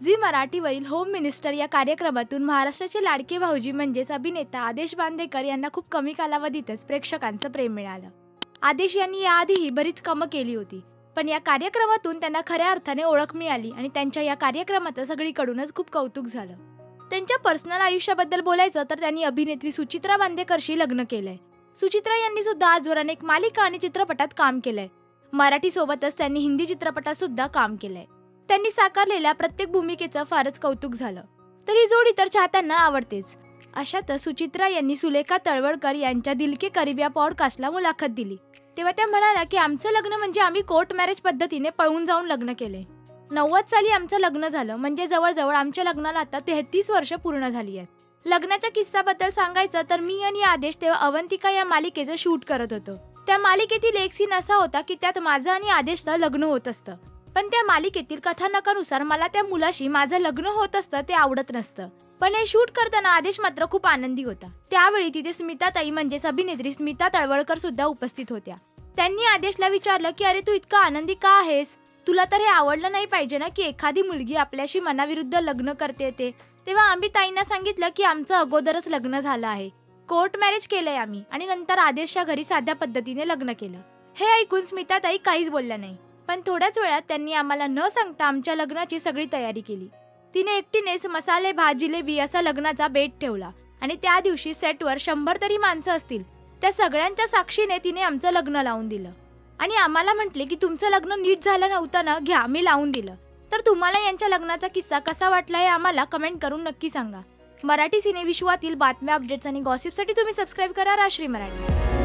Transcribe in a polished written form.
Zee मराठीवरील home minister या कार्यक्रमातून महाराष्ट्राचे लाडके भाऊजी म्हणजेच अभिनेता आदेश बांदेकर यांना खूप कमी कालावधीतच प्रेक्षकांचं प्रेम मिळालं। आदेश यांनी याआधीही बरीच कामं केली होती, पण या कार्यक्रमातून त्यांना खऱ्या अर्थाने ओळख मिळाली आणि त्यांच्या या कार्यक्रमाचं सगळीकडूनच खूप कौतुक झालं। त्यांच्या पर्सनल आयुष्याबद्दल बोलायचं तर त्यांनी अभिनेत्री सुचित्रा बांदेकरशी लग्न केलंय। सुचित्रा यांनी सुद्धा आजवर अनेक मालिका आणि चित्रपटात काम केलंय। मराठी सोबतच त्यांनी हिंदी चित्रपटात सुद्धा काम केलंय। त्यांनी साकारलेल्या प्रत्येक भूमिकेचं फारच कौतुक झालं, तर ही जोडी तर चाहत्यांना आवडतेच। अशातच सुचित्रा यांनी सुलेखा तळवळकर यांच्या दिल के करीब या पॉडकास्टला मुलाखत दिली, तेव्हा त्या म्हणाल्या की आमचं लग्न म्हणजे आम्ही कोर्ट मॅरेज पद्धतीने पळून जाऊन लग्न केले। 90 साली आमचं लग्न झालं, म्हणजे जवळजवळ आमच्या लग्नाला आता 33 वर्ष पूर्ण झाली आहेत। लग्नाच्या किस्साबद्दल सांगायचं तर मी आणि आदेश तेव्हा अवंतिका या मालिकेचं शूट करत होतो। त्या मालिकेतील एक सीन असा होता की त्यात माझं आणि आदेशचं लग्न होत असतं, पण त्या मालिकेतील कथानकानुसार मला त्या मुलाशी माझं लग्न होत असतं ते आवडत नसतं। पण हे शूट करताना आदेश मात्र खूप आनंदी होता। त्यावेळी तिथे स्मिताताई म्हणजेच अभिनेत्री स्मिता तळवळकर सुद्धा उपस्थित होत्या। त्यांनी आदेशला विचारलं की अरे तू इतका आनंदी का आहेस, तुला तर हे आवडलं नाही पाहिजे ना की एखादी मुलगी आपल्याशी मनाविरुद्ध लग्न करते ते। तेव्हा आम्ही ताईंना सांगितलं की आमचं अगोदरच लग्न झालं आहे, कोर्ट मॅरेज केलंय आम्ही, आणि नंतर आदेशच्या घरी साध्या पद्धतीने लग्न केलं। हे ऐकून स्मिताताई काहीच बोलल्या नाही, पण थोड्याच वेळात त्यांनी आम्हाला न सांगता आमच्या लग्नाची सगळी तयारी केली। तिने एकटीनेच मसाले भात जिलेबी असा लग्नाचा बेत ठेवला आणि त्या दिवशी सेटवर 100 तरी माणसं असतील, त्या सगळ्यांच्या साक्षीने तिने आमचं लग्न लावून दिलं आणि आम्हाला म्हटले की तुमचं लग्न नीट झालं नव्हतं ना, घ्या मी लावून दिलं। तर तुम्हाला यांच्या लग्नाचा किस्सा कसा वाटला हे आम्हाला कमेंट करून नक्की सांगा। मराठी सिने विश्वातील बातम्या, अपडेट्स आणि गॉसिपसाठी तुम्ही सबस्क्राईब करा राजश्री मराठी।